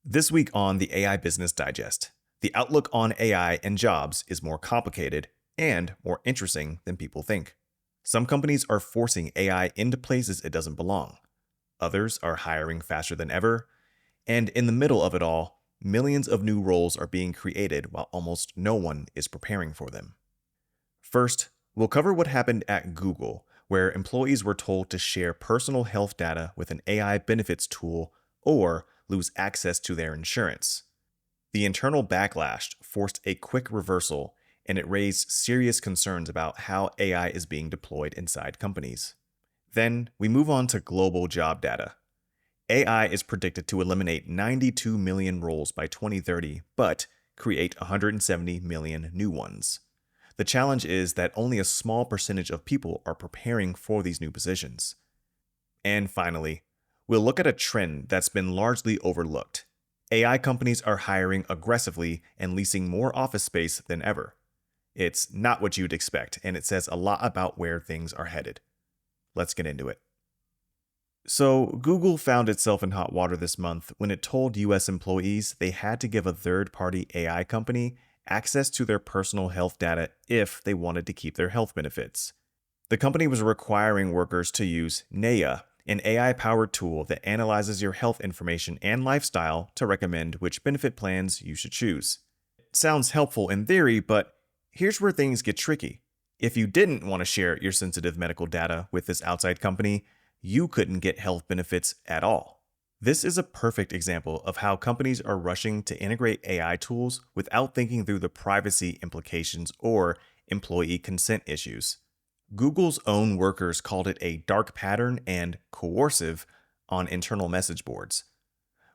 This week on the AI Business Digest, the outlook on AI and jobs is more complicated and more interesting than people think. Some companies are forcing AI into places it doesn't belong. Others are hiring faster than ever. And in the middle of it all, millions of new roles are being created while almost no one is preparing for them. First, we'll cover what happened at Google, where employees were told to share personal health data with an AI benefits tool or lose access to their insurance. The internal backlash forced a quick reversal, and it raised serious concerns about how AI is being deployed inside companies. Then we move on to global job data. AI is predicted to eliminate 92 million roles by 2030, but create 170 million new ones. The challenge is that only a small percentage of people are preparing for these new positions. And finally, we'll look at a trend that's been largely overlooked. AI companies are hiring aggressively and leasing more office space than ever. It's not what you'd expect, and it says a lot about where things are headed. Let's get into it. So, Google found itself in hot water this month when it told US employees they had to give a third-party AI company access to their personal health data if they wanted to keep their health benefits. The company was requiring workers to use Naya, an AI-powered tool that analyzes your health information and lifestyle to recommend which benefit plans you should choose. It sounds helpful in theory, but here's where things get tricky. If you didn't want to share your sensitive medical data with this outside company, you couldn't get health benefits at all. This is a perfect example of how companies are rushing to integrate AI tools without thinking through the privacy implications or employee consent issues. Google's own workers called it a dark pattern and coercive on internal message boards.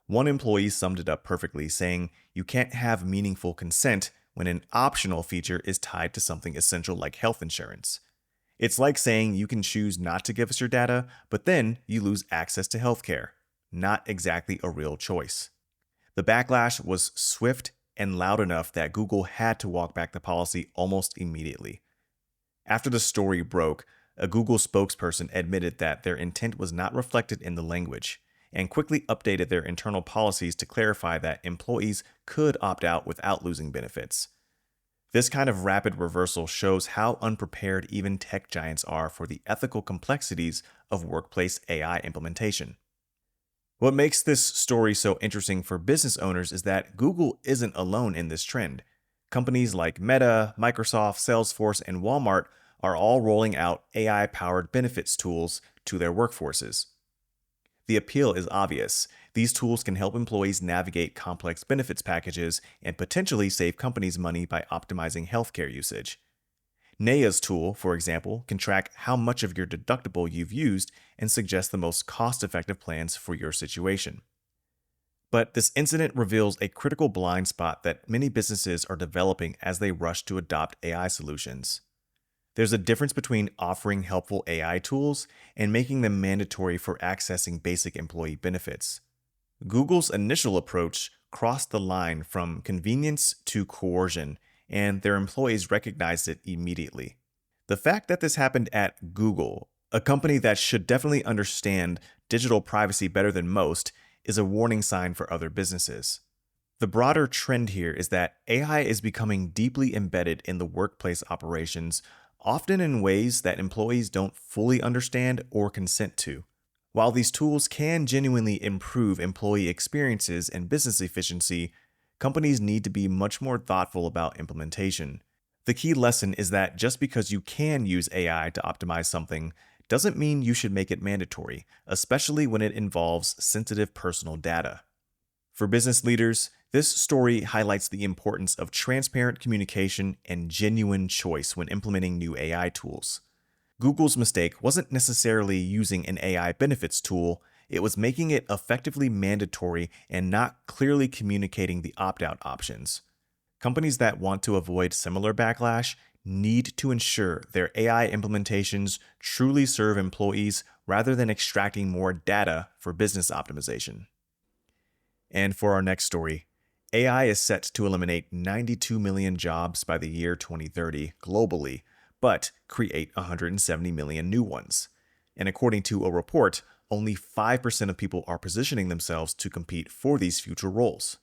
One employee summed it up perfectly, saying, "You can't have meaningful consent when an optional feature is tied to something essential like health insurance. It's like saying you can choose not to give us your data, but then you lose access to healthcare. Not exactly a real choice." The backlash was swift and loud enough that Google had to walk back the policy almost immediately. After the story broke, a Google spokesperson admitted that their intent was not reflected in the language and quickly updated their internal policies to clarify that employees could opt out without losing benefits. This kind of rapid reversal shows how unprepared even tech giants are for the ethical complexities of workplace AI implementation. What makes this story so interesting for business owners is that Google isn't alone in this trend. Companies like Meta, Microsoft, Salesforce, and Walmart are all rolling out AI-powered benefits tools to their workforces. The appeal is obvious. These tools can help employees navigate complex benefits packages and potentially save companies money by optimizing healthcare usage. Naya's tool, for example, can track how much of your deductible you've used and suggest the most cost-effective plans for your situation. But this incident reveals a critical blind spot that many businesses are developing as they rush to adopt AI solutions. There's a difference between offering helpful AI tools and making them mandatory for accessing basic employee benefits. Google's initial approach crossed the line from convenience to coercion, and their employees recognized it immediately. The fact that this happened at Google, a company that should definitely understand digital privacy better than most, is a warning sign for other businesses. The broader trend here is that AI is becoming deeply embedded in the workplace operations, often in ways that employees don't fully understand or consent to. While these tools can genuinely improve employee experiences and business efficiency, companies need to be much more thoughtful about implementation. The key lesson is that just because you can use AI to optimize something doesn't mean you should make it mandatory, especially when it involves sensitive personal data. For business leaders, this story highlights the importance of transparent communication and genuine choice when implementing new AI tools. Google's mistake wasn't necessarily using an AI benefits tool, it was making it effectively mandatory and not clearly communicating the opt-out options. Companies that want to avoid similar backlash need to ensure their AI implementations truly serve employees rather than extracting more data for business optimization. And for our next story, AI is set to eliminate 92 million jobs by the year 2030 globally, but create 170 million new ones. And according to a report, only 5% of people are positioning themselves to compete for these future roles.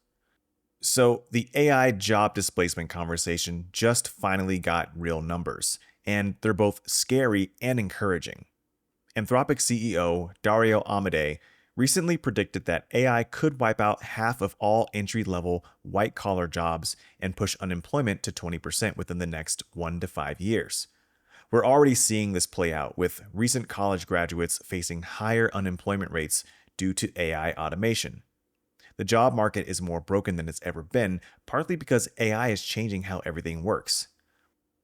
So, the AI job displacement conversation just finally got real numbers, and they're both scary and encouraging. Anthropic CEO Dario Amodei recently predicted that AI could wipe out half of all entry level white collar jobs and push unemployment to 20% within the next 1 to 5 years. We're already seeing this play out, with recent college graduates facing higher unemployment rates due to AI automation. The job market is more broken than it's ever been, partly because AI is changing how everything works.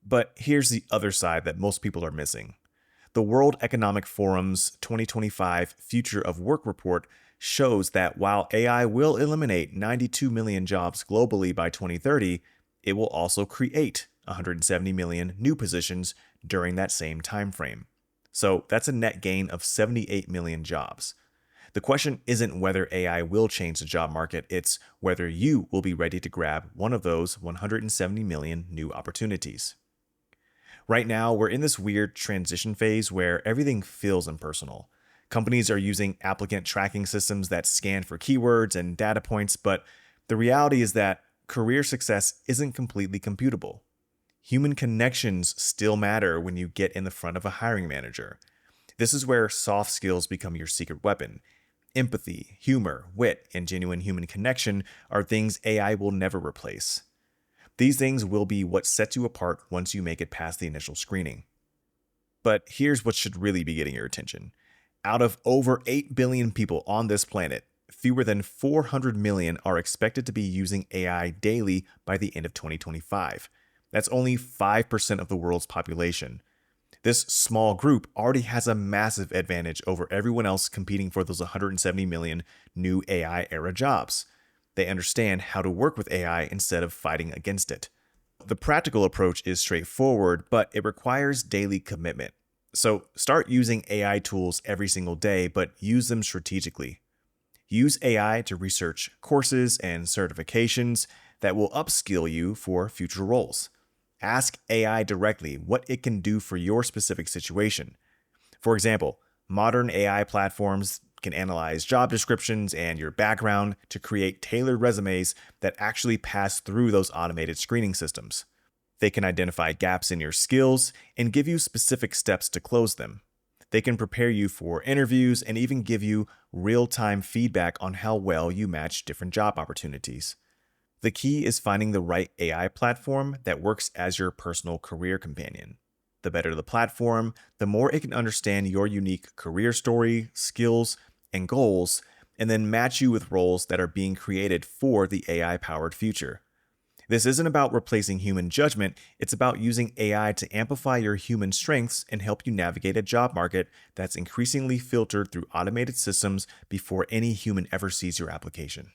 But here's the other side that most people are missing. The World Economic Forum's 2025 Future of Work report shows that while AI will eliminate 92 million jobs globally by 2030, it will also create 170 million new positions during that same timeframe. So that's a net gain of 78 million jobs. The question isn't whether AI will change the job market, it's whether you will be ready to grab one of those 170 million new opportunities. Right now, we're in this weird transition phase where everything feels impersonal. Companies are using applicant tracking systems that scan for keywords and data points, but the reality is that career success isn't completely computable. Human connections still matter when you get in the front of a hiring manager. This is where soft skills become your secret weapon. Empathy, humor, wit, and genuine human connection are things AI will never replace. These things will be what sets you apart once you make it past the initial screening. But here's what should really be getting your attention. Out of over 8 billion people on this planet, fewer than 400 million are expected to be using AI daily by the end of 2025. That's only 5% of the world's population. This small group already has a massive advantage over everyone else competing for those 170 million new AI-era jobs. They understand how to work with AI instead of fighting against it. The practical approach is straightforward, but it requires daily commitment. So start using AI tools every single day, but use them strategically. Use AI to research courses and certifications that will upskill you for future roles. Ask AI directly what it can do for your specific situation. For example, modern AI platforms can analyze job descriptions and your background to create tailored resumes that actually pass through those automated screening systems. They can identify gaps in your skills and give you specific steps to close them. They can prepare you for interviews and even give you real-time feedback on how well you match different job opportunities. The key is finding the right AI platform that works as your personal career companion. The better the platform, the more it can understand your unique career story, skills, and goals, and then match you with roles that are being created for the AI-powered future. This isn't about replacing human judgment, it's about using AI to amplify your human strengths and help you navigate a job market that's increasingly filtered through automated systems before any human ever sees your application.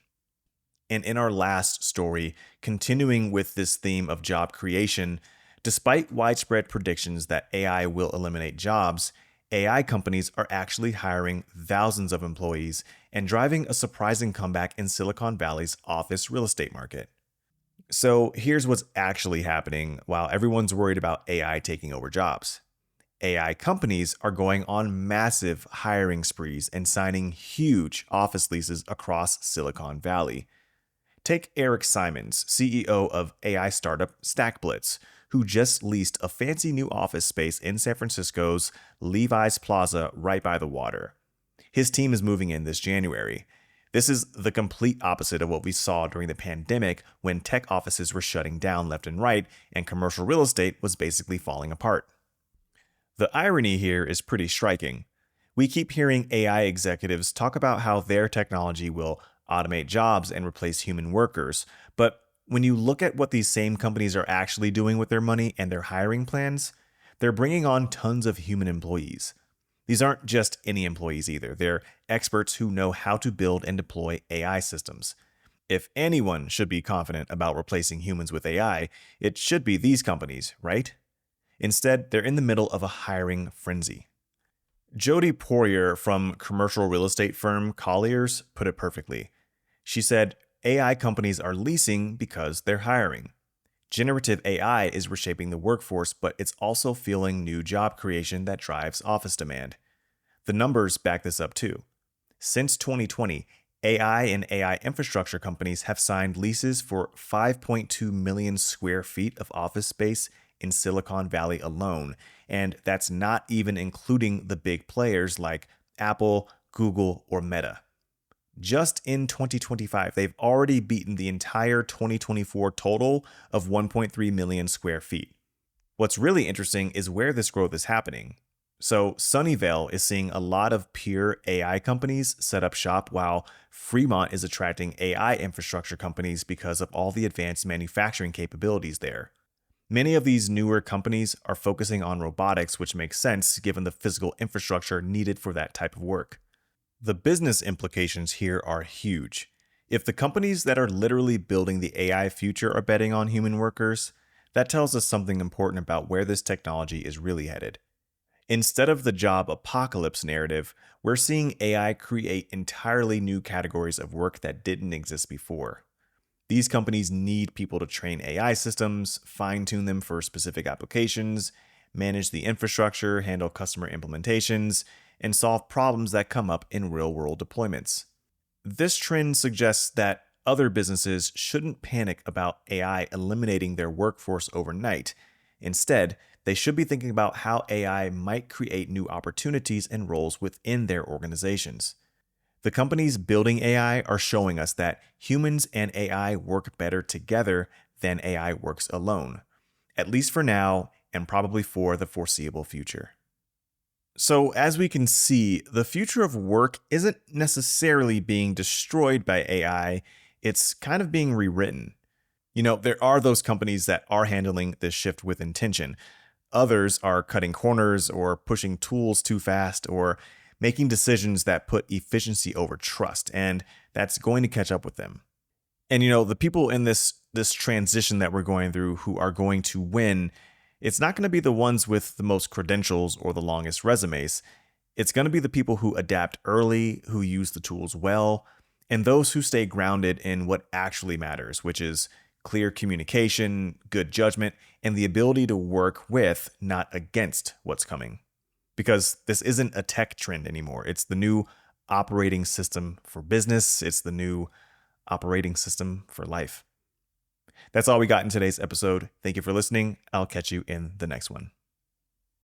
And in our last story, continuing with this theme of job creation, despite widespread predictions that AI will eliminate jobs, AI companies are actually hiring thousands of employees and driving a surprising comeback in Silicon Valley's office real estate market. So here's what's actually happening while everyone's worried about AI taking over jobs. AI companies are going on massive hiring sprees and signing huge office leases across Silicon Valley. Take Eric Simons, CEO of AI startup StackBlitz, who just leased a fancy new office space in San Francisco's Levi's Plaza right by the water. His team is moving in this January. This is the complete opposite of what we saw during the pandemic when tech offices were shutting down left and right and commercial real estate was basically falling apart. The irony here is pretty striking. We keep hearing AI executives talk about how their technology will automate jobs and replace human workers, but when you look at what these same companies are actually doing with their money and their hiring plans, they're bringing on tons of human employees. These aren't just any employees either. They're experts who know how to build and deploy AI systems. If anyone should be confident about replacing humans with AI, it should be these companies, right? Instead, they're in the middle of a hiring frenzy. Jodi Poirier from commercial real estate firm Colliers put it perfectly. She said, AI companies are leasing because they're hiring. Generative AI is reshaping the workforce, but it's also fueling new job creation that drives office demand. The numbers back this up too. Since 2020, AI and AI infrastructure companies have signed leases for 5.2 million square feet of office space in Silicon Valley alone, and that's not even including the big players like Apple, Google, or Meta. Just in 2025, they've already beaten the entire 2024 total of 1.3 million square feet. What's really interesting is where this growth is happening. So, Sunnyvale is seeing a lot of pure AI companies set up shop, while Fremont is attracting AI infrastructure companies because of all the advanced manufacturing capabilities there. Many of these newer companies are focusing on robotics, which makes sense given the physical infrastructure needed for that type of work. The business implications here are huge. If the companies that are literally building the AI future are betting on human workers, that tells us something important about where this technology is really headed. Instead of the job apocalypse narrative, we're seeing AI create entirely new categories of work that didn't exist before. These companies need people to train AI systems, fine-tune them for specific applications, manage the infrastructure, handle customer implementations, and solve problems that come up in real-world deployments. This trend suggests that other businesses shouldn't panic about AI eliminating their workforce overnight. Instead, they should be thinking about how AI might create new opportunities and roles within their organizations. The companies building AI are showing us that humans and AI work better together than AI works alone, at least for now and probably for the foreseeable future. So, as we can see, the future of work isn't necessarily being destroyed by AI, it's kind of being rewritten. There are those companies that are handling this shift with intention. Others are cutting corners or pushing tools too fast or making decisions that put efficiency over trust, and that's going to catch up with them. And the people in this transition that we're going through who are going to win, it's not going to be the ones with the most credentials or the longest resumes. It's going to be the people who adapt early, who use the tools well, and those who stay grounded in what actually matters, which is clear communication, good judgment, and the ability to work with, not against, what's coming. Because this isn't a tech trend anymore. It's the new operating system for business. It's the new operating system for life. That's all we got in today's episode. Thank you for listening. I'll catch you in the next one.